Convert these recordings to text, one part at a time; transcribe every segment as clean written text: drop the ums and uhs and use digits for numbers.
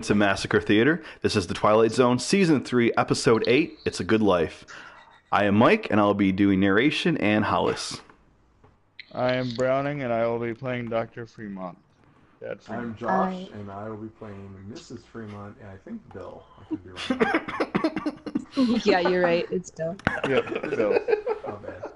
to Massacre Theater. This is the Twilight Zone, Season 3, Episode 8, It's a Good Life. I am Mike, and I'll be doing narration and Hollis. I am Browning, and I will be playing Dr. Fremont. I'm Josh, and I will be playing Mrs. Fremont, and I think Bill. I could be wrong. Yeah, you're right. It's Bill. Yep, Bill. Not bad.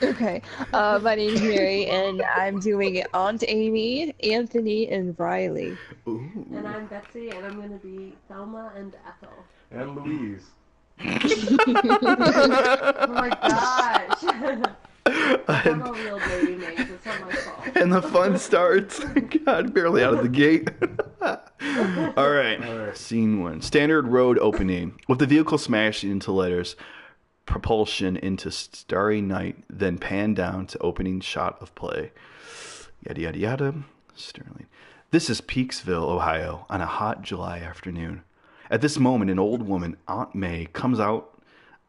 Okay. My name's Mary, and I'm doing Aunt Amy, Anthony, and Riley. Ooh. And I'm Betsy, and I'm going to be Thelma and Ethel. And Louise. Oh my gosh! I'm a real lady names. It's not my fault. And the fun starts. God, barely out of the gate. All right. Scene 1. Standard road opening. With the vehicle smashing into letters, propulsion into starry night, then pan down to opening shot of play. Yada, yada, yada. Sterling. This is Peaksville, Ohio, on a hot July afternoon. At this moment, an old woman, Aunt May, comes out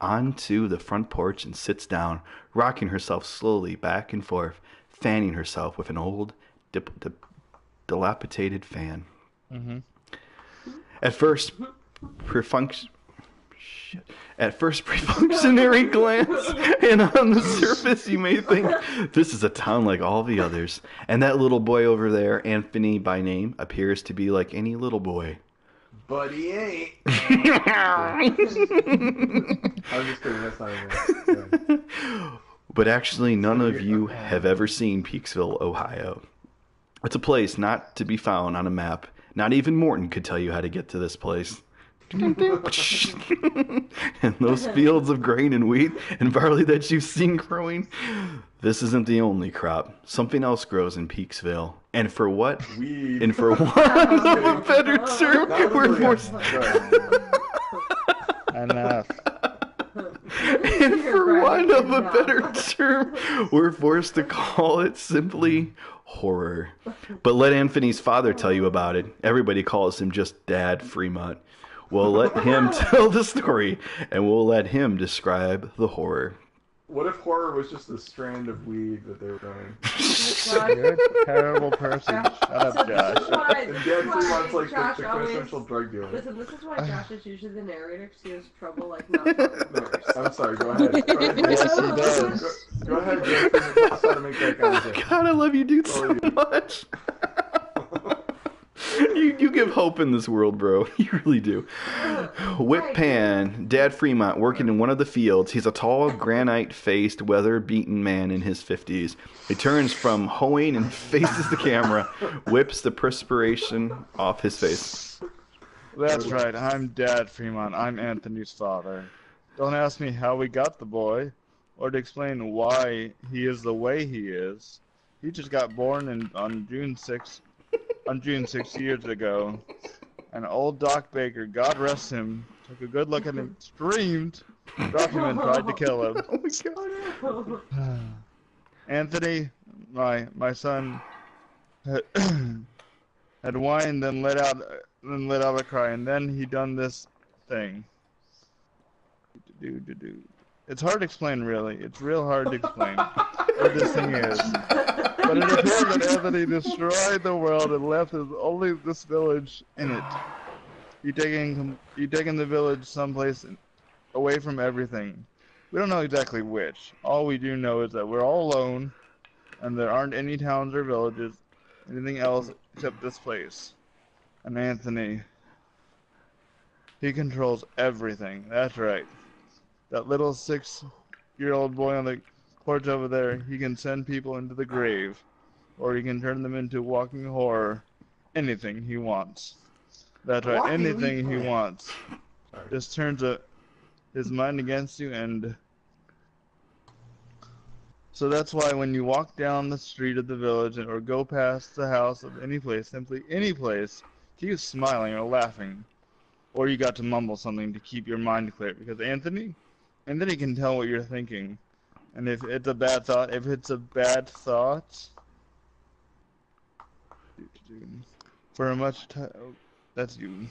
onto the front porch and sits down, rocking herself slowly back and forth, fanning herself with an old, dilapidated fan. Mm-hmm. At first pre-functionary glance, and on the surface you may think, this is a town like all the others. And that little boy over there, Anthony by name, appears to be like any little boy. But he ain't. I'm just kidding, that's not even. But actually, none of you have ever seen Peaksville, Ohio. It's a place not to be found on a map. Not even Morton could tell you how to get to this place. And those fields of grain and wheat and barley that you've seen growing, this isn't the only crop. Something else grows in Peaksville. And for what? Weed. And for want of a better term, we're forced. Enough. And for want of a better term, we're forced to call it simply horror. But let Anthony's father tell you about it. Everybody calls him just Dad Fremont. We'll let him tell the story, and we'll let him describe the horror. What if horror was just a strand of weed that they were growing? You're a terrible person. Shut up, Josh. And Dad Fremont's like the quintessential drug dealer. Listen, this is why Josh is usually the narrator, because he has trouble, like, not talking No, first. I'm sorry, go ahead. Yes, he does. Go ahead, Dad Fremont. Tell us how to make that content. God, I love you, dude, so much. You give hope in this world, bro. You really do. Whip pan, Dad Fremont, working in one of the fields. He's a tall, granite-faced, weather-beaten man in his 50s. He turns from hoeing and faces the camera, whips the perspiration off his face. That's right. I'm Dad Fremont. I'm Anthony's father. Don't ask me how we got the boy, or to explain why he is the way he is. He just got born on June 6 years ago. And old Doc Baker, God rest him, took a good look at him, screamed, dropped him, and tried to kill him. Oh my God. Anthony, my son, had whined, then let out a cry, and then he done this thing. It's hard to explain, really. It's real hard to explain what this thing is. But it appears that Anthony destroyed the world and left only this village in it. He taking the village someplace away from everything. We don't know exactly which. All we do know is that we're all alone, and there aren't any towns or villages, anything else except this place. And Anthony, he controls everything. That's right. That little 6-year-old boy on the porch over there, he can send people into the grave, or he can turn them into walking horror. Anything he wants. That's right, anything he wants. Just turns his mind against you, and so that's why when you walk down the street of the village or go past the house of any place, simply any place, keep smiling or laughing, or you got to mumble something to keep your mind clear, because Anthony can tell what you're thinking. And if it's a bad thought, for a much that's you.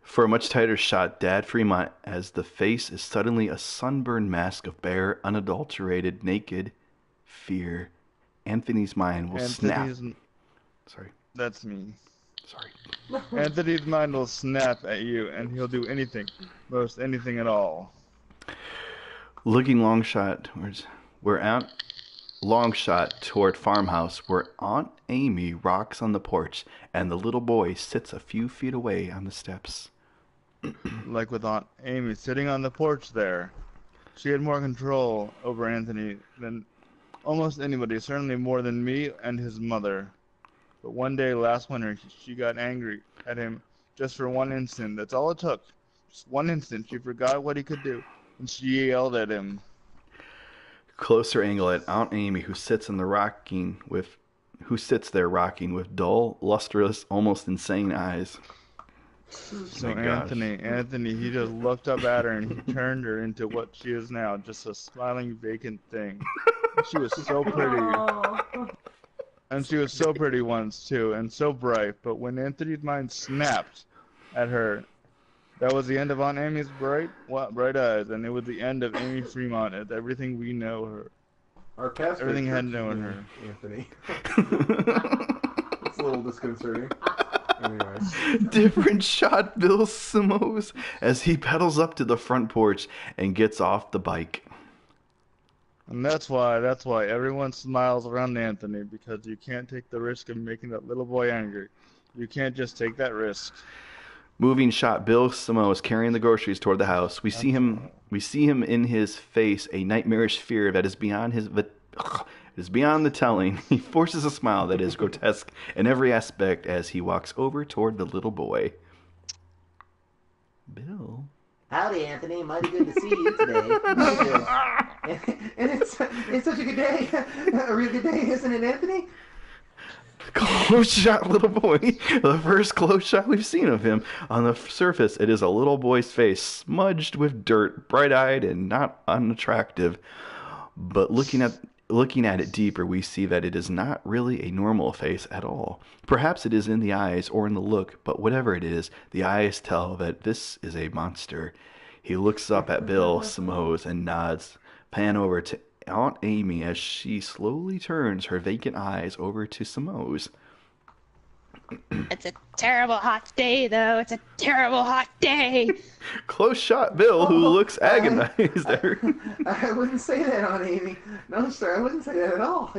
For a much tighter shot, Dad Fremont, as the face is suddenly a sunburned mask of bare, unadulterated, naked fear. Anthony's mind will snap. Sorry. That's me. Sorry. Anthony's mind will snap at you, and he'll do anything, most anything at all. Looking long shot toward farmhouse where Aunt Amy rocks on the porch and the little boy sits a few feet away on the steps. Like with Aunt Amy sitting on the porch there. She had more control over Anthony than almost anybody, certainly more than me and his mother. But one day last winter, she got angry at him just for one instant. That's all it took. Just one instant. She forgot what he could do, and she yelled at him. Closer angle at Aunt Amy, who sits there rocking with dull, lustrous, almost insane eyes. So Anthony, he just looked up at her and he turned her into what she is now, just a smiling, vacant thing. She was so pretty. Oh. And she was so pretty once, too, and so bright. But when Anthony's mind snapped at her, that was the end of Aunt Amy's bright eyes, and it was the end of Amy Fremont and everything we know her. Our pastor Everything had known her. Anthony. It's a little disconcerting. Anyway. Different shot Bill Simos as he pedals up to the front porch and gets off the bike. And that's why everyone smiles around Anthony, because you can't take the risk of making that little boy angry. You can't just take that risk. Moving shot Bill Simos carrying the groceries toward the house. We see him in his face a nightmarish fear that is beyond the telling. He forces a smile that is grotesque in every aspect as he walks over toward the little boy. Bill. Howdy, Anthony. Mighty good to see you today. And it's such a good day. A real good day, isn't it, Anthony? Close shot little boy. The first close shot we've seen of him. On the surface, it is a little boy's face, smudged with dirt, bright-eyed and not unattractive. But looking at it deeper, we see that it is not really a normal face at all. Perhaps it is in the eyes or in the look, but whatever it is, the eyes tell that this is a monster. He looks up at Bill Simos and nods. Pan over to Aunt Amy as she slowly turns her vacant eyes over to Simos. It's a terrible hot day, though. It's a terrible hot day. Close shot Bill, who looks agonized there. I wouldn't say that, Aunt Amy. No, sir, I wouldn't say that at all.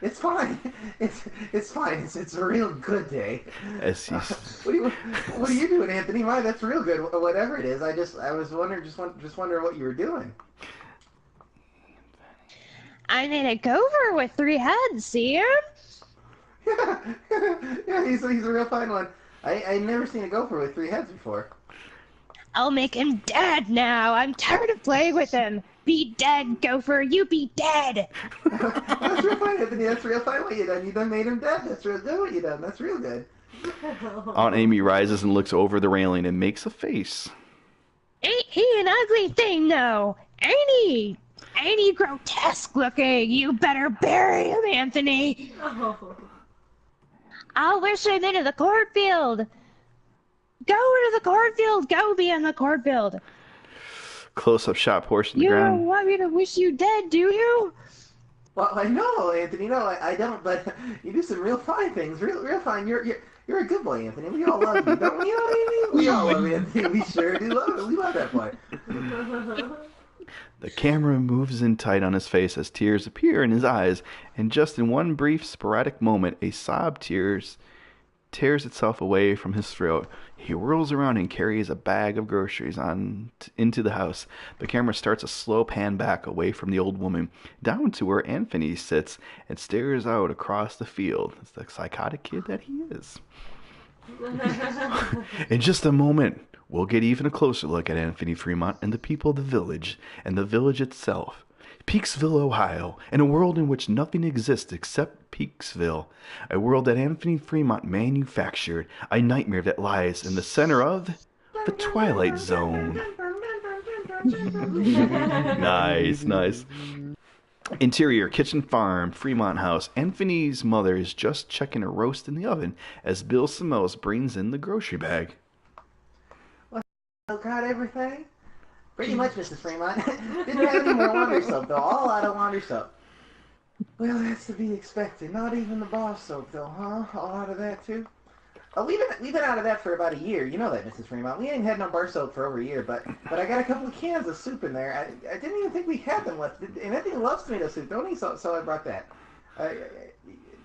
It's fine. It's fine. It's a real good day. As he's... What are you doing, Anthony? My, that's real good. Whatever it is, I was wondering, just wondering what you were doing. I made a gopher with 3 heads, see him? Yeah, he's a real fine one. I never seen a gopher with 3 heads before. I'll make him dead now. I'm tired of playing with him. Be dead, gopher. You be dead. That's real fine, Anthony. That's real fine what you done. You done made him dead. That's real good what you done. That's real good. Aunt Amy rises and looks over the railing and makes a face. Ain't he an ugly thing, though? Ain't he? Ain't he grotesque looking? You better bury him, Anthony. Oh. I'll wish him into the cornfield. Go into the cornfield. Go be in the cornfield. Close-up shot portion of the You ground. don't want me to wish you dead, do you? Well, I know, Anthony. No, I don't. But you do some real fine things. Real fine. You're a good boy, Anthony. We all love you, don't we? You know what I mean? We all love Anthony. We sure do love him. We love that boy. The camera moves in tight on his face as tears appear in his eyes, and just in one brief, sporadic moment, a sob tears itself away from his throat. He whirls around and carries a bag of groceries into the house. The camera starts a slow pan back away from the old woman, down to where Anthony sits and stares out across the field. It's the psychotic kid that he is. In just a moment, we'll get even a closer look at Anthony Fremont and the people of the village, and the village itself. Peaksville, Ohio, in a world in which nothing exists except Peaksville, a world that Anthony Fremont manufactured, a nightmare that lies in the center of the Twilight Zone. Nice. Interior, kitchen, farm, Fremont house. Anthony's mother is just checking a roast in the oven as Bill Simos brings in the grocery bag. Oh, got everything? Pretty much, Mrs. Fremont. Didn't have any more laundry soap, though. All out of laundry soap. Well, that's to be expected. Not even the bar soap, though, huh? All out of that, too? Oh, we've been out of that for about a year. You know that, Mrs. Fremont. We ain't had no bar soap for over a year, but I got a couple of cans of soup in there. I didn't even think we had them left. And Anthony loves tomato soup, don't he? So I brought that.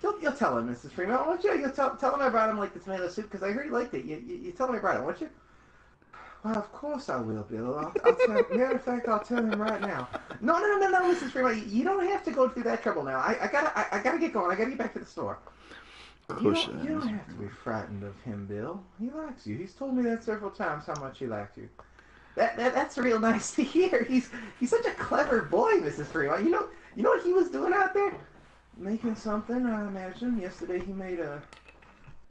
You'll tell him, Mrs. Fremont, won't you? You'll tell him I brought him like the tomato soup because I heard he liked it. You tell him I brought it, won't you? Well, of course I will, Bill. I'll tell him. Matter of fact, I'll tell him right now. No, Mrs. Fremont. You don't have to go through that trouble now. I gotta get going. I gotta get back to the store. You don't have to be frightened of him, Bill. He likes you. He's told me that several times how much he liked you. That's real nice to hear. He's such a clever boy, Mrs. Fremont. You know what he was doing out there? Making something, I imagine. Yesterday he made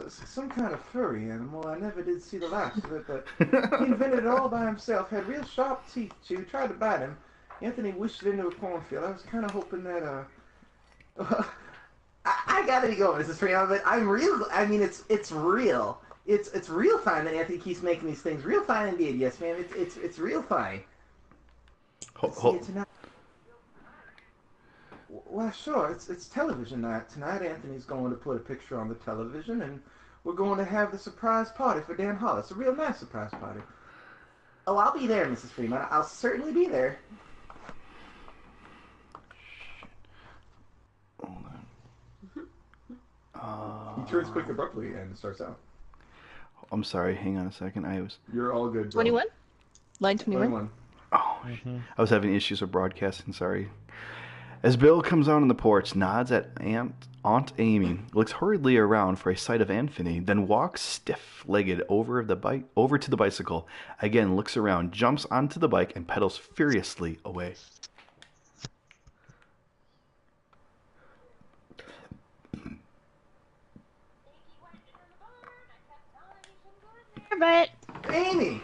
some kind of furry animal. I never did see the last of it, but he invented it all by himself. Had real sharp teeth, too. Tried to bite him. Anthony wished it into a cornfield. I was kind of hoping that, I gotta be going, Mrs. Fremont, but it's real. It's real fine that Anthony keeps making these things. Real fine indeed, yes, ma'am. It's real fine. See you tonight. Well, sure. It's television night tonight. Anthony's going to put a picture on the television, and we're going to have the surprise party for Dan Hollis. A real nice surprise party. Oh, I'll be there, Mrs. Fremont. I'll certainly be there. Hold on. He turns quick abruptly and starts out. I'm sorry. Hang on a second. You're all good, Bill. 21? Line 21? 21. Oh, I was having issues with broadcasting. Sorry. As Bill comes out on the porch, nods at Aunt Amy, looks hurriedly around for a sight of Anthony, then walks stiff-legged over to the bicycle. Again, looks around, jumps onto the bike, and pedals furiously away. But Amy!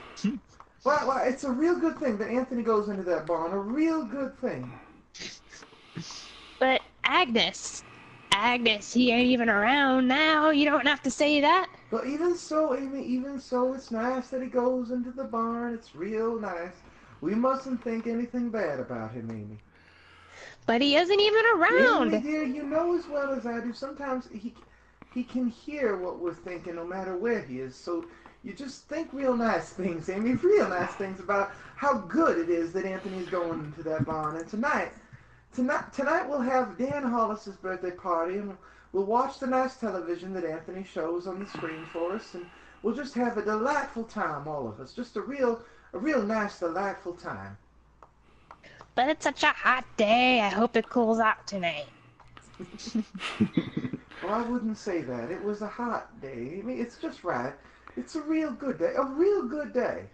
Well, it's a real good thing that Anthony goes into that barn. A real good thing. Agnes, he ain't even around now. You don't have to say that. But even so, Amy, it's nice that he goes into the barn. It's real nice. We mustn't think anything bad about him, Amy. But he isn't even around. Amy, dear, you know as well as I do, sometimes he can hear what we're thinking no matter where he is. So you just think real nice things, Amy, real nice things about how good it is that Anthony's going into that barn. And tonight we'll have Dan Hollis's birthday party, and we'll watch the nice television that Anthony shows on the screen for us, and we'll just have a delightful time, all of us. Just a real nice, delightful time. But it's such a hot day. I hope it cools out tonight. Well, I wouldn't say that. It was a hot day. I mean, it's just right. It's a real good day. A real good day.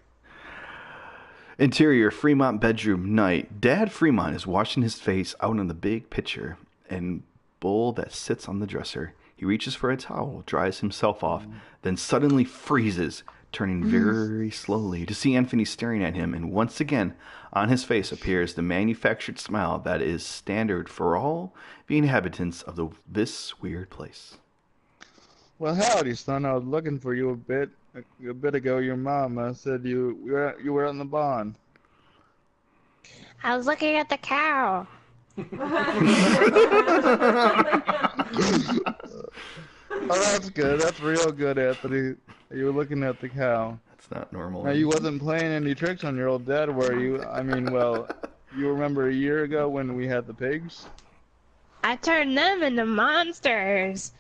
Interior Fremont bedroom night. Dad Fremont is washing his face out on the big pitcher and bowl that sits on the dresser. He reaches for a towel, dries himself off, then suddenly freezes, turning very slowly to see Anthony staring at him, and once again on his face appears the manufactured smile that is standard for all the inhabitants of this weird place. Well, howdy, son. I was looking for you a bit ago. Your mama said you were in the barn. I was looking at the cow. Oh, that's good. That's real good, Anthony. You were looking at the cow. That's not normal. Now, you wasn't playing any tricks on your old dad, were you? I mean, well, you remember a year ago when we had the pigs? I turned them into monsters.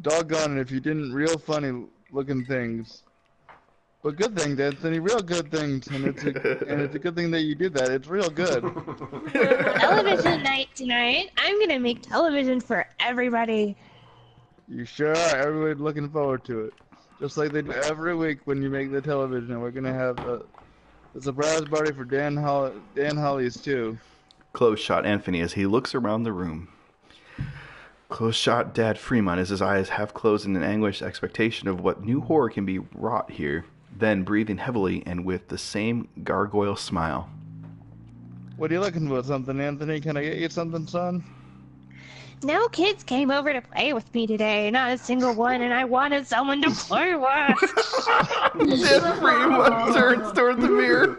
Doggone it if you didn't. Real funny looking things. But good things, Anthony. Real good things. And it's a good thing that you did that. It's real good. Television night tonight. I'm going to make television for everybody. You sure are. Everybody's looking forward to it. Just like they do every week when you make the television. We're going to have a surprise party for Dan Hollis, too. Close shot Anthony as he looks around the room. Close shot Dad Fremont as his eyes half closed in an anguished expectation of what new horror can be wrought here, then breathing heavily and with the same gargoyle smile. What are you looking for? Something, Anthony? Can I get you something, son? No kids came over to play with me today. Not a single one, and I wanted someone to play with. Dad Fremont turns toward the mirror.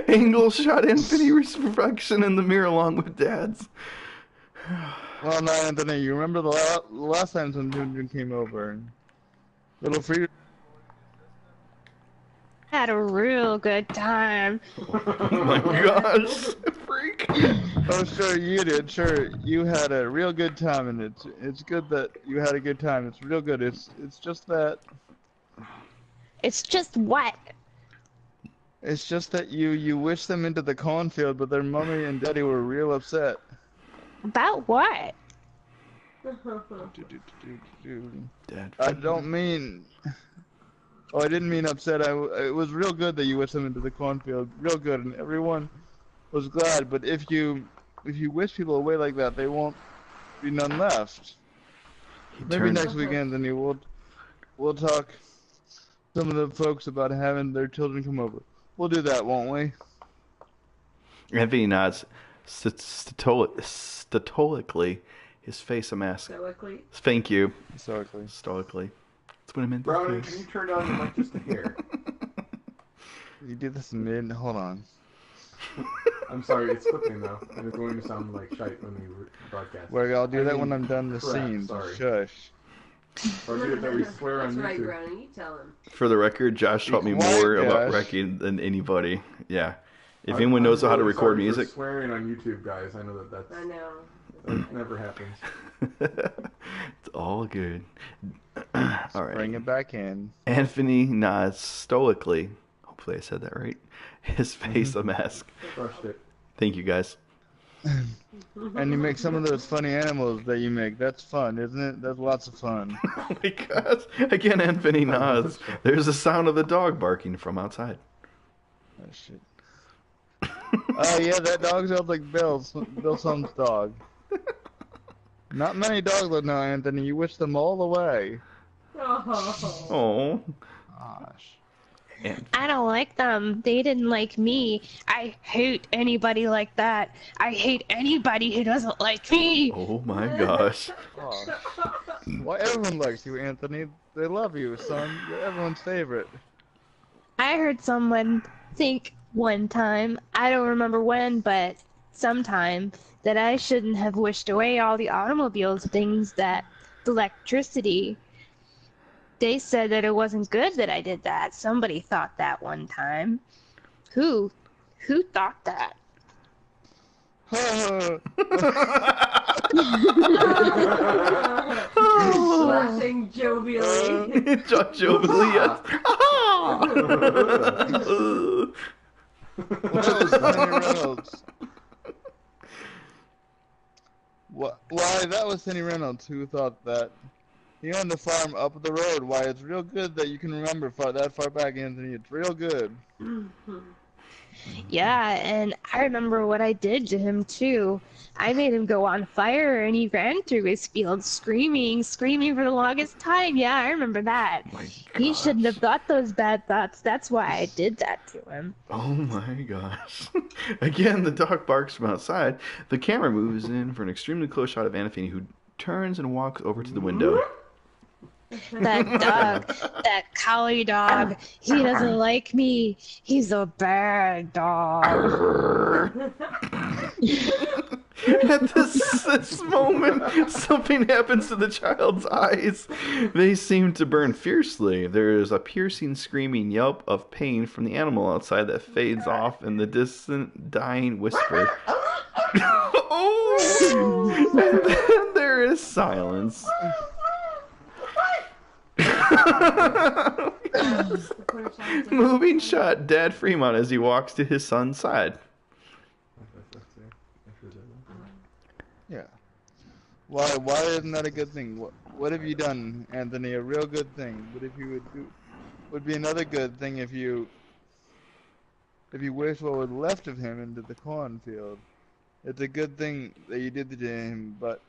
Angle shot Anthony's reflection in the mirror along with Dad's. Well, no, Anthony, you remember the last time some Junjun came over? Little free. Had a real good time. Oh my gosh, freak. Oh, sure you did. Sure, you had a real good time, and it's good that you had a good time. It's real good. It's just that. It's just what? It's just that you wished them into the cornfield, but their mommy and daddy were real upset. About what? Dad. I don't mean. Oh, I didn't mean upset. It was real good that you wished them into the cornfield. Real good, and everyone was glad. But if you wish people away like that, they won't be none left. Maybe next weekend, then we'll talk to some of the folks about having their children come over. We'll do that, won't we? Anthony nods stoically, his face a mask. Stoically. Thank you. Stoically. That's what I meant. Brownie, can you turn down your mic just a hair? You do this mid. Hold on. I'm sorry, it's clipping though, and it's going to sound like shite when we broadcast. Well, I'll do that when I'm done the crap, scene. sorry. Shush. Or do it that we swear That's on right, YouTube. Brownie. You tell him. For the record, Josh taught me Quiet, more about Josh. wrecking than anybody. Yeah. If I'm anyone knows how to really record sorry music. For swearing on YouTube, guys. I know that I know. that never happens. It's all good. All right. Bring it back in. Anthony nods stoically. Hopefully I said that right. His face a mask. Crushed it. Thank you guys. And you make some of those funny animals that you make. That's fun, isn't it? That's lots of fun. Oh my gosh. Again, Anthony nods. There's the sound of the dog barking from outside. Oh, shit. Oh, yeah, that dog sounds like Bill's son's dog. Not many dogs like no, Anthony. You wish them all away. Oh. Oh. Gosh. I don't like them. They didn't like me. I hate anybody like that. I hate anybody who doesn't like me. Oh my gosh. Gosh. Why everyone likes you, Anthony? They love you, son. You're everyone's favorite. I heard someone think one time, I don't remember when, but sometime, that I shouldn't have wished away all the automobiles, things that, the electricity. They said that it wasn't good that I did that. Somebody thought that one time. Who? Who thought that? Laughing jovially. Jovially, yes. That was Henry Reynolds. Why, that was Henry Reynolds who thought that. He owned a farm up the road. Why, it's real good that you can remember that far back, Anthony. It's real good. Yeah, and I remember what I did to him, too. I made him go on fire, and he ran through his field screaming for the longest time. Yeah, I remember that. My He shouldn't have gosh. thought those bad thoughts. That's why I did that to him. Oh my gosh. Again, the dog barks from outside. The camera moves in for an extremely close shot of Anthony, who turns and walks over to the window. That dog, that collie dog, he doesn't like me. He's a bad dog. At this moment, something happens to the child's eyes. They seem to burn fiercely. There is a piercing, screaming yelp of pain from the animal outside that fades off in the distant, dying whisper. Oh! And then there is silence. Moving shot, Dad Fremont as he walks to his son's side. Yeah. Why isn't that a good thing? What have you done, Anthony? A real good thing. What if you would be another good thing if you wished what was left of him into the cornfield. It's a good thing that you did to him, but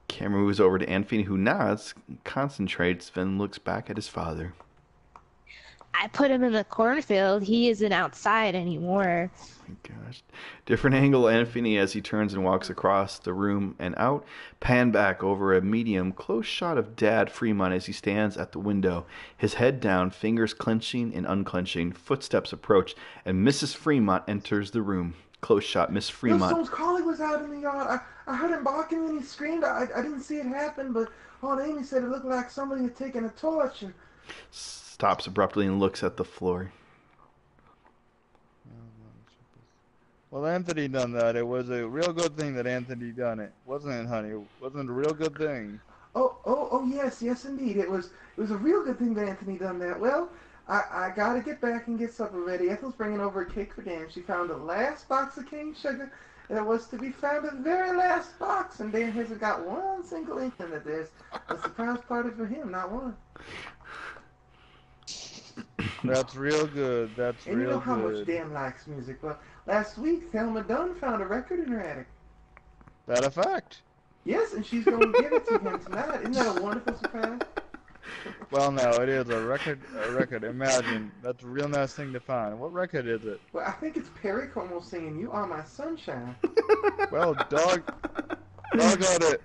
Camera moves over to Anthony, who nods, concentrates, then looks back at his father. I put him in the cornfield. He isn't outside anymore. Oh my gosh. Different angle, Anthony, as he turns and walks across the room and out. Pan back over a medium, close shot of Dad Fremont as he stands at the window, his head down, fingers clenching and unclenching. Footsteps approach, and Mrs. Fremont enters the room. Close shot, Miss Fremont. Someone's collie was out in the yard. I heard him barking when he screamed. I didn't see it happen, but Aunt Amy said it looked like somebody had taken a torch. And... Stops abruptly and looks at the floor. Well, Anthony done that. It was a real good thing that Anthony done it, wasn't it, honey? It wasn't a real good thing. Oh, yes, indeed. It was a real good thing that Anthony done that. Well, I gotta get back and get supper ready. Ethel's bringing over a cake for Dan. She found the last box of cane sugar, and it was to be found the very last box. And Dan hasn't got one single inkling that there's a surprise party for him, not one. That's real good. That's and real good. And you know how much Dan likes music. Well, last week, Thelma Dunn found a record in her attic. That a fact? Yes, and she's going to give it to him tonight. Isn't that a wonderful surprise? Well, no, it is a record. A record. Imagine, that's a real nice thing to find. What record is it? Well, I think it's Perry Como singing "You Are My Sunshine." Well, doggone it.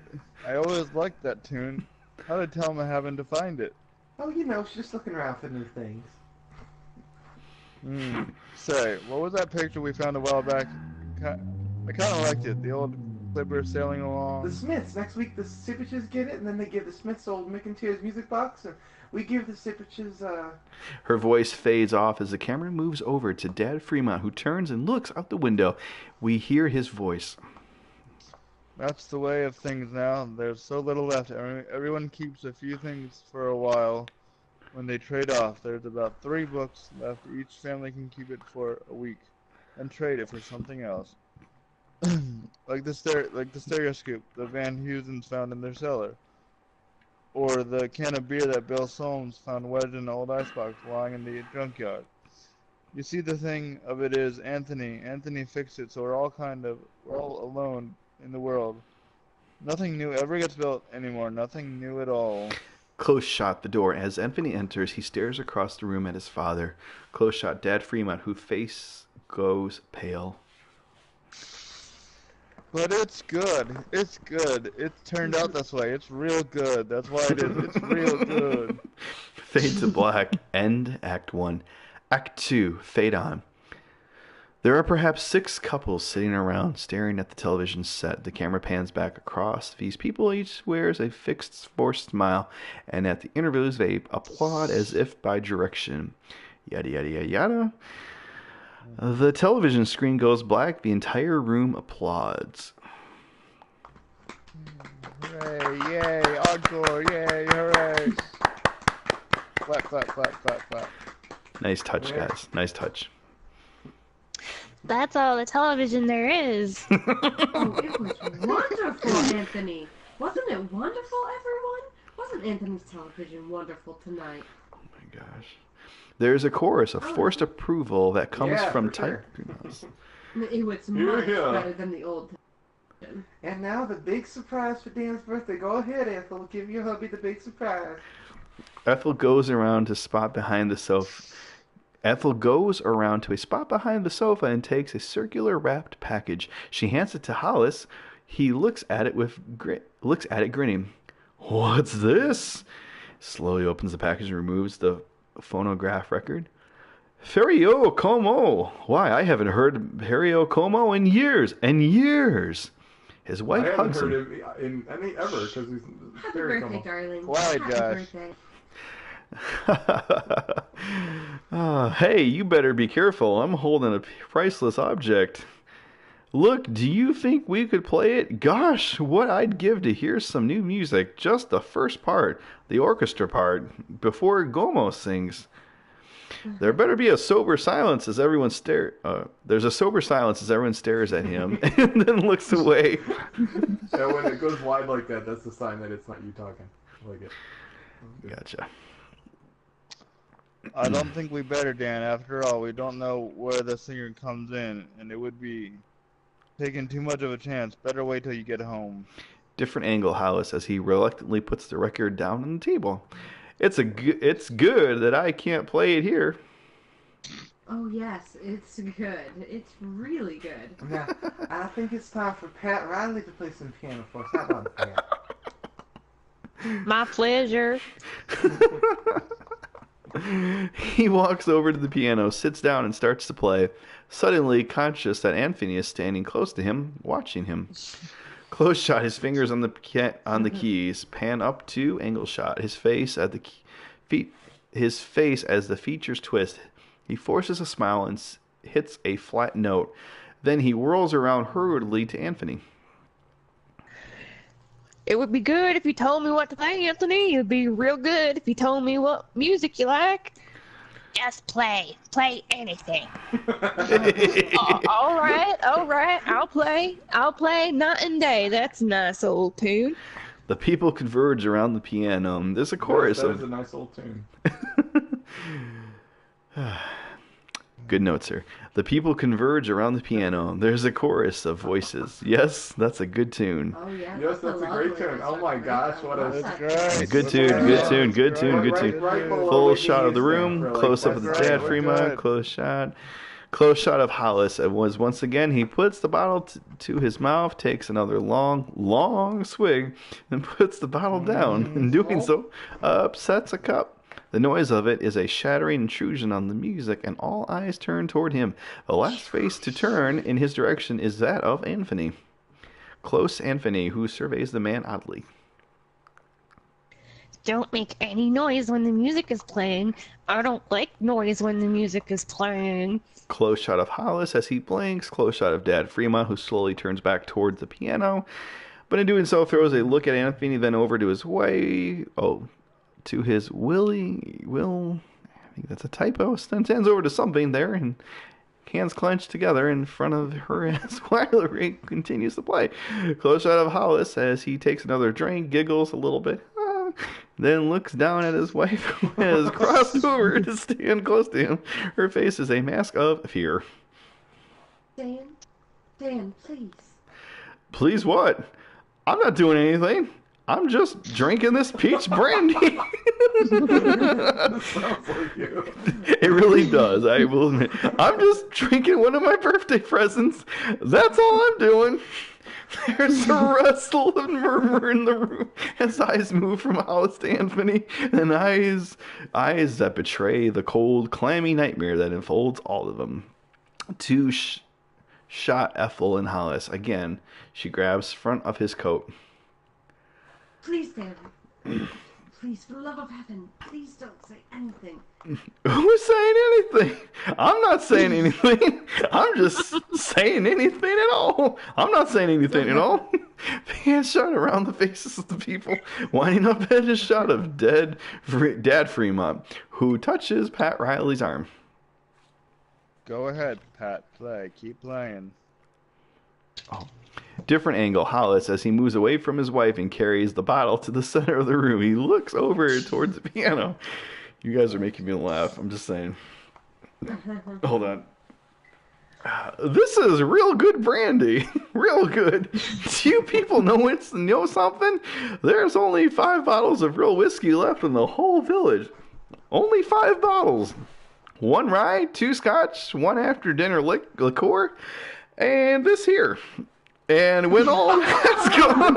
I always liked that tune. How did Thelma happen to find it? Oh, you know, she's just looking around for new things. Say, what was that picture we found a while back? I kind of liked it. The old clipper sailing along. The Smiths. Next week, the Sippiches get it, and then they give the Smiths old Mick and Tears music box, and we give the Sippiches, Her voice fades off as the camera moves over to Dad Fremont, who turns and looks out the window. We hear his voice. That's the way of things now. There's so little left. Everyone keeps a few things for a while. When they trade off, there's about 3 books left. Each family can keep it for a week and trade it for something else. like the stereoscope that Van Heusens found in their cellar. Or the can of beer that Bill Soames found wedged in an old icebox lying in the junkyard. You see, the thing of it is, Anthony fixed it, so we're all alone in the world. Nothing new ever gets built anymore. Nothing new at all. Close shot the door. As Anthony enters, he stares across the room at his father. Close shot Dad Fremont, whose face goes pale. But it's good. It's good. It turned out this way. It's real good. That's why it is. It's real good. Fade to black. End Act 1. Act 2. Fade on. There are perhaps 6 couples sitting around staring at the television set. The camera pans back across. These people each wears a fixed forced smile, and at the interviews they applaud as if by direction. Yada yada yada yada. The television screen goes black. The entire room applauds. Hooray, yay, encore, yay, hooray. Clap, clap, clap, clap, clap. Nice touch, guys. Nice touch. That's all the television there is. Oh, it was wonderful, Anthony. Wasn't it wonderful, everyone? Wasn't Anthony's television wonderful tonight? Oh my gosh. There's a chorus of forced approval that comes from type. It was much better than the old television. And now the big surprise for Dan's birthday. Go ahead, Ethel. Give your hubby the big surprise. Ethel goes around to a spot behind the sofa. And takes a circular wrapped package. She hands it to Hollis. He looks at it grinning. What's this? Slowly opens the package and removes the phonograph record. Ferio Como. Why, I haven't heard Ferio Como in years and years. His wife hugs him. I haven't heard him in any ever because he's Happy very birthday, Como. darling. Why, Happy Josh? birthday. Hey, you better be careful. I'm holding a priceless object. Look, do you think we could play it? Gosh, what I'd give to hear some new music. Just the first part, the orchestra part, before Gomo sings. There better be a sober silence as everyone There's a sober silence as everyone stares at him and then looks away. Yeah, when it goes wide like that, that's the sign that it's not you talking. I like it. Gotcha. I don't think we better, Dan. After all, we don't know where the singer comes in, and it would be taking too much of a chance. Better wait till you get home. Different angle, Hollis, as he reluctantly puts the record down on the table. It's good that I can't play it here. Oh yes, it's good. It's really good. Now, I think it's time for Pat Riley to play some piano for us. How about it, Pat? My pleasure. He walks over to the piano, sits down, and starts to play, suddenly conscious that Anthony is standing close to him, watching him. Close shot, his fingers on the keys, pan up to angle shot, his face as the features twist. He forces a smile and hits a flat note. Then he whirls around hurriedly to Anthony. It would be good if you told me what to play, Anthony. It would be real good if you told me what music you like. Just play. Play anything. All right. I'll play. Night and Day. That's a nice old tune. The people converge around the piano. There's a chorus That of... is a nice old tune. Good note, sir. The people converge around the piano. There's a chorus of voices. Yes, that's a good tune. Oh yeah. Yes, that's a great tune. Oh my gosh, what a... That's great. Good tune, good tune, good tune, good tune. Right below Full what shot you of the used room, there for, close up of that's the right, Dad we're Fremont, good. close shot of Hollis. And was once again, he puts the bottle to his mouth, takes another long swig, and puts the bottle down. In doing so, upsets a cup. The noise of it is a shattering intrusion on the music, and all eyes turn toward him. The last face to turn in his direction is that of Anthony. Close Anthony, who surveys the man oddly. Don't make any noise when the music is playing. I don't like noise when the music is playing. Close shot of Hollis as he blinks. Close shot of Dad Fremont, who slowly turns back towards the piano. But in doing so, throws a look at Anthony, then over to his to his Will, I think that's a typo, then stands over to something there and hands clenched together in front of her as Wiley continues to play. Close shot of Hollis as he takes another drink, giggles a little bit, then looks down at his wife who has crossed over to stand close to him. Her face is a mask of fear. Dan, please. Please what? I'm not doing anything. I'm just drinking this peach brandy. That sounds like you. It really does, I will admit. I'm just drinking one of my birthday presents. That's all I'm doing. There's a rustle and murmur in the room as eyes move from Hollis to Anthony, and eyes that betray the cold, clammy nightmare that enfolds all of them. Two shot Ethel and Hollis. Again, she grabs front of his coat. Please, Dan. Please, for the love of heaven, please don't say anything. Who's saying anything? I'm not saying anything. I'm just saying anything at all. I'm not saying anything at all. Hands shot around the faces of the people, winding up at a shot of Dad Fremont, who touches Pat Riley's arm. Go ahead, Pat. Play. Keep playing. Oh. Different angle, Hollis, as he moves away from his wife and carries the bottle to the center of the room. He looks over towards the piano. You guys are making me laugh. I'm just saying. Hold on. This is real good brandy. Real good. Do you people know something? There's only 5 bottles of real whiskey left in the whole village. Only 5 bottles. 1 rye, 2 scotch, 1 after dinner liqueur, and this here. And when all that's gone,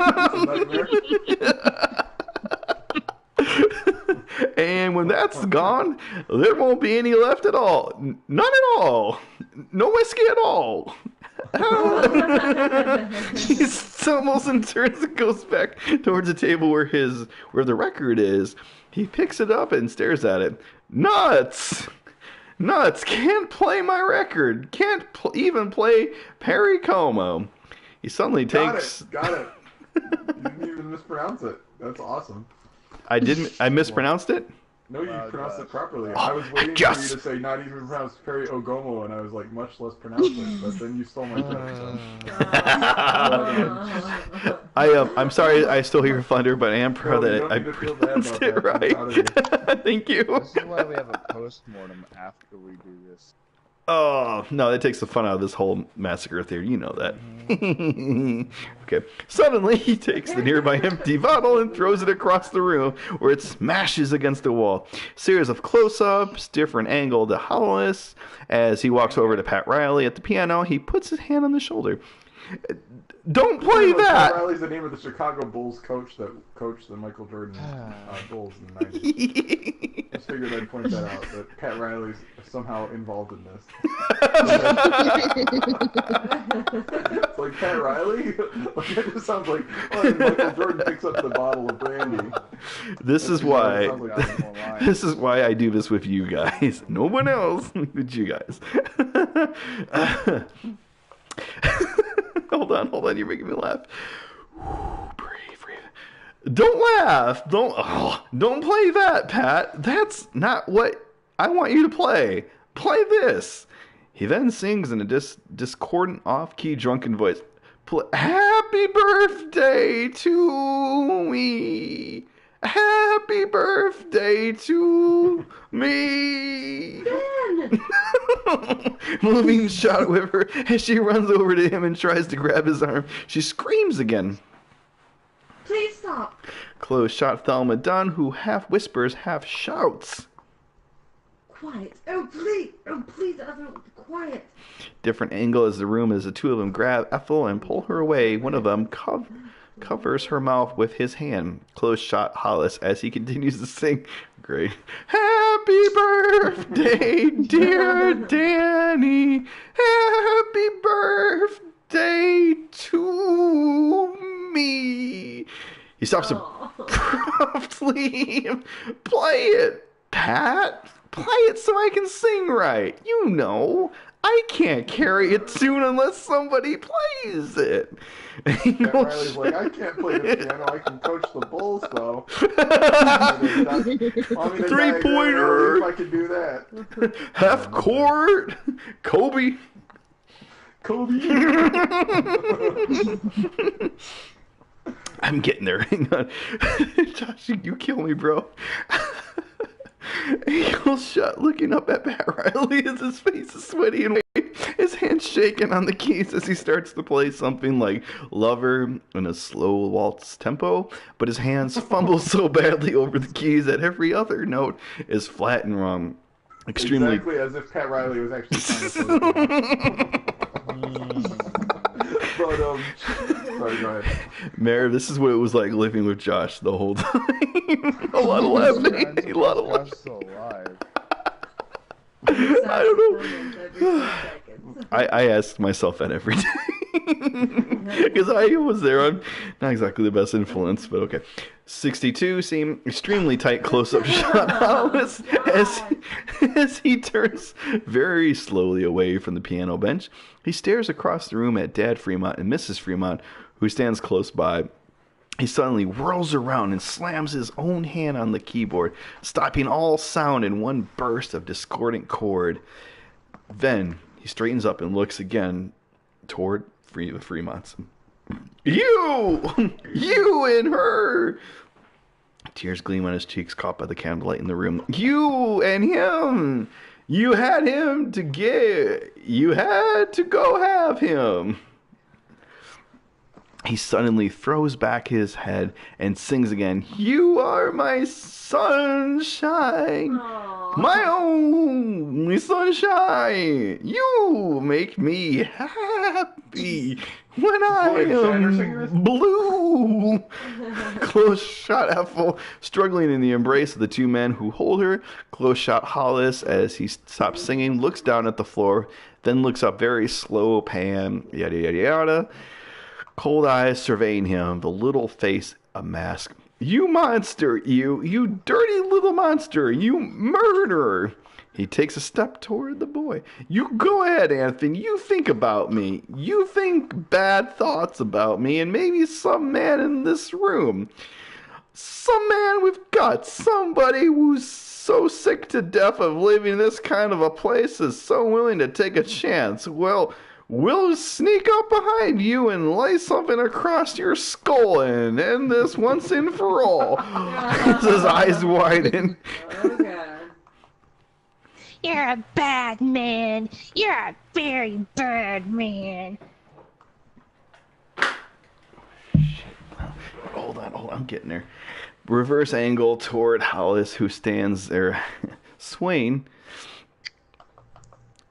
and when that's gone, there won't be any left at all. None at all. No whiskey at all. He stumbles and turns and goes back towards the table where the record is. He picks it up and stares at it. Nuts! Can't play my record. Can't even play Perry Como. He suddenly takes... Got it. You didn't even mispronounce it. That's awesome. I mispronounced it? No, you Wow, pronounced gosh. it properly. Oh, I was waiting yes. for you to say not even pronounced Perry Ogomo, and I was like, much less pronounce it, but then you stole my joke, so. I'm sorry I still hear thunder, but I am proud No, you that don't I need to feel bad pronounced about it that. I'm proud right. Thank you. This is why we have a post-mortem after we do this. Oh, no, that takes the fun out of this whole massacre theory. You know that. Okay. Suddenly, he takes the nearby empty bottle and throws it across the room, where it smashes against the wall. Series of close-ups, different angle to Hollis. As he walks over to Pat Riley at the piano, he puts his hand on the shoulder. Don't play that! Pat Riley's the name of the Chicago Bulls coach that coached the Michael Jordan Bulls in the 90s. Just figured I'd point that out, that Pat Riley's somehow involved in this. It's like, Pat Riley? Like, it just sounds like, Michael Jordan picks up the bottle of brandy. This is why I do this with you guys. No one else but you guys. Hold on, you're making me laugh. Breathe. Don't laugh. Don't play that, Pat. That's not what I want you to play. Play this. He then sings in a discordant, off-key, drunken voice. Happy birthday to me. Happy birthday to me. Moving shot with her as she runs over to him and tries to grab his arm. She screams again. Please stop. Close shot Thelma Dunn, who half whispers, half shouts. Quiet. Oh, please, Ethel, quiet. Different angle as the room as the two of them grab Ethel and pull her away. One of them covers her mouth with his hand. Close shot Hollis as he continues to sing. Great. Happy birthday, dear Danny. Happy birthday to me. He stops abruptly. Play it, Pat. Play it so I can sing right. You know, I can't carry a tune unless somebody plays it. Pat Riley's like, I can't play the piano. I can coach the Bulls, though. 3-pointer. If I could do that. Half court. Kobe. I'm getting there. Hang on. Josh, you kill me, bro. Eagle shut, looking up at Pat Riley as his face is sweaty and white. His hands shaking on the keys as he starts to play something like Lover in a slow waltz tempo, but his hands fumble so badly over the keys that every other note is flat and wrong. Extremely. Exactly as if Pat Riley was actually trying to play. But, sorry, go ahead. Mare, this is what it was like living with Josh the whole time. A lot of laughing. A lot of laughing. Still alive. I don't know. I ask myself that every day. Because I was there. I'm not exactly the best influence, but okay. 62 seem extremely tight close-up shot Hollis as he turns very slowly away from the piano bench. He stares across the room at Dad Fremont and Mrs. Fremont, who stands close by. He suddenly whirls around and slams his own hand on the keyboard, stopping all sound in one burst of discordant chord. Then he straightens up and looks again toward the Fremonts. You and her! Tears gleam on his cheeks, caught by the candlelight in the room. You and him! You had him to get. You had to go have him. He suddenly throws back his head and sings again. You are my sunshine. Aww. My only sunshine. You make me happy when I am blue. Close shot Ethel, struggling in the embrace of the two men who hold her. Close shot Hollis as he stops singing, looks down at the floor, then looks up, very slow pan, yada yada yada. Cold eyes surveying him, the little face a mask. You monster, you dirty little monster, you murderer. He takes a step toward the boy. You go ahead, Anthony, you think about me. You think bad thoughts about me and maybe some man in this room. Some man with guts, somebody who's so sick to death of living in this kind of a place is so willing to take a chance. Well, we'll sneak up behind you and lay something across your skull and end this once and for all. His eyes widen. Okay. You're a bad man. You're a very bad man. Hold on, I'm getting there. Reverse angle toward Hollis, who stands there swaying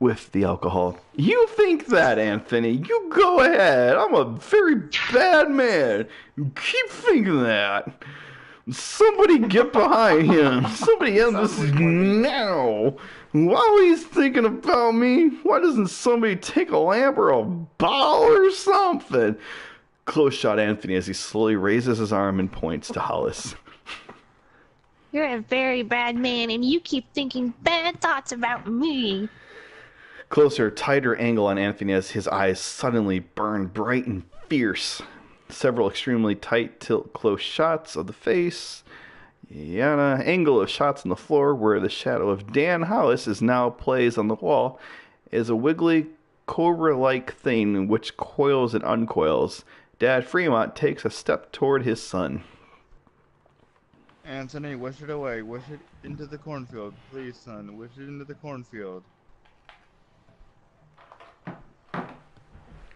with the alcohol. You think that, Anthony? You go ahead. I'm a very bad man. You keep thinking that. Somebody get behind him. Somebody end this now. While he's thinking about me, why doesn't somebody take a lamp or a bottle or something? Close shot Anthony as he slowly raises his arm and points to Hollis. You're a very bad man, and you keep thinking bad thoughts about me. Closer, tighter angle on Anthony as his eyes suddenly burn bright and fierce. Several extremely tight tilt close shots of the face. Yana angle of shots on the floor where the shadow of Dan Hollis is now plays on the wall is a wiggly cobra-like thing which coils and uncoils. Dad Fremont takes a step toward his son. Anthony, wish it away. Wish it into the cornfield. Please, son. Wish it into the cornfield.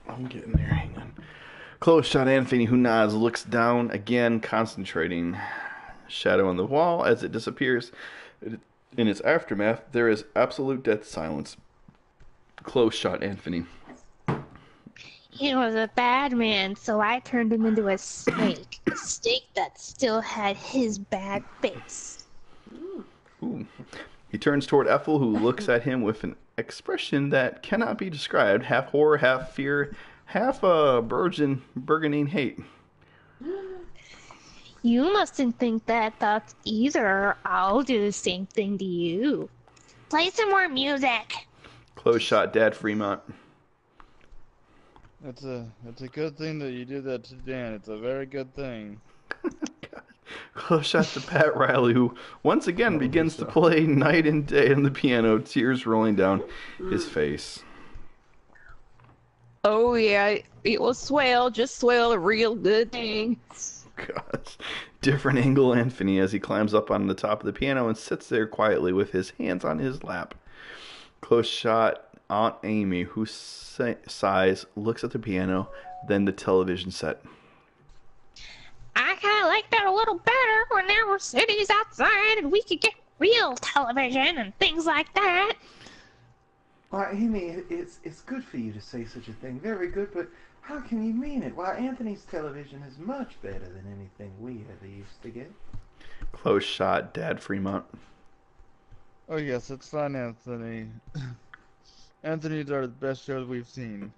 I'm getting there. Hang on. Close shot Anthony, who nods, looks down again, concentrating. Shadow on the wall as it disappears. In its aftermath, there is absolute dead silence. Close shot Anthony. He was a bad man, so I turned him into a snake. A snake that still had his bad face. Ooh. He turns toward Ethel, who looks at him with an expression that cannot be described. Half horror, half fear, half burgeoning hate. You mustn't think that that's either, or I'll do the same thing to you. Play some more music. Close shot Dad Fremont. It's a good thing that you did that to Dan. It's a very good thing. Close shot to Pat Riley, who once again begins to play night and day on the piano, tears rolling down his face. Oh yeah, it will swell, just swell, a real good thing. Gosh. Different angle Anthony as he climbs up on the top of the piano and sits there quietly with his hands on his lap. Close shot Aunt Amy, who sighs, looks at the piano, then the television set. I kind of like that a little better when there were cities outside and we could get real television and things like that. Why, Amy, it's good for you to say such a thing. Very good, but how can you mean it? Why, Anthony's television is much better than anything we ever used to get. Close shot Dad Fremont. Oh yes, it's fun, Anthony. Anthony's are the best shows we've seen.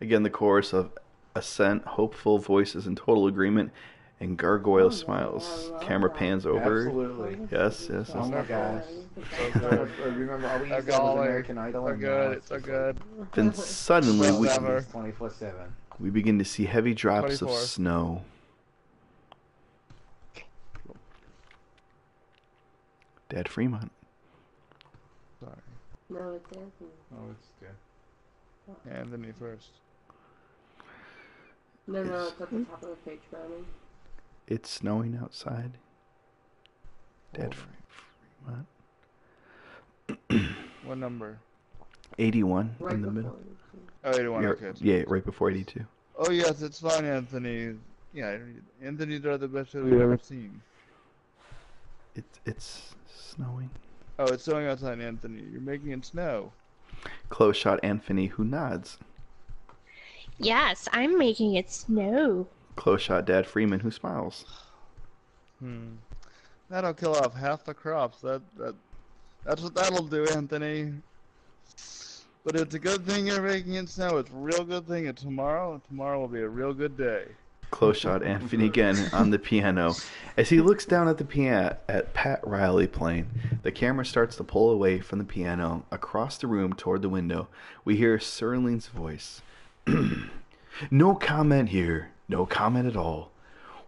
Again, the chorus of assent, hopeful voices in total agreement, and gargoyle smiles. Camera pans over. Absolutely. Yes. Oh my gosh. So good. Remember, all we used to So was good. American Idol. So and good. now It's so good. Then suddenly we 24/7. we begin to see heavy drops 24. of snow. Dad Fremont. Sorry. No, it's Anthony. Oh, it's good. Anthony first. No, it's at the top of the page, Brownie. It's snowing outside. Dad Fremont. What number? 81 Right in the before middle. you. Oh, 81. Yeah, Okay. yeah, right before 82. Oh yes, it's fun, Anthony. Yeah, Anthony's are the best shows we've ever seen. It's snowing. Oh, it's snowing outside, Anthony. You're making it snow. Close shot Anthony, who nods. Yes, I'm making it snow. Close shot Dad Freeman, who smiles. That'll kill off half the crops. That's what that'll do, Anthony. But it's a good thing you're making it snow. It's a real good thing. And tomorrow will be a real good day. Close shot Anthony again on the piano. As he looks down at the piano at Pat Riley playing, the camera starts to pull away from the piano across the room toward the window. We hear Serling's voice. No comment here. No comment at all.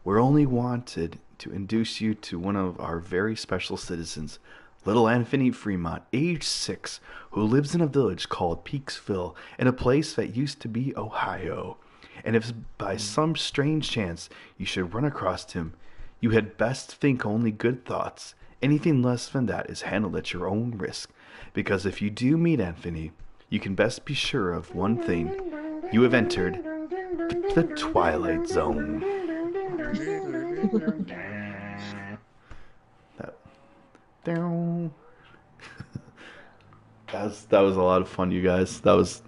We're only wanted to introduce you to one of our very special citizens, little Anthony Fremont, age 6, who lives in a village called Peaksville, in a place that used to be Ohio. And if by some strange chance you should run across him, you had best think only good thoughts Anything less than that is handled at your own risk, because if you do meet Anthony, you can best be sure of one thing. You have entered the Twilight Zone. That was a lot of fun, you guys. That was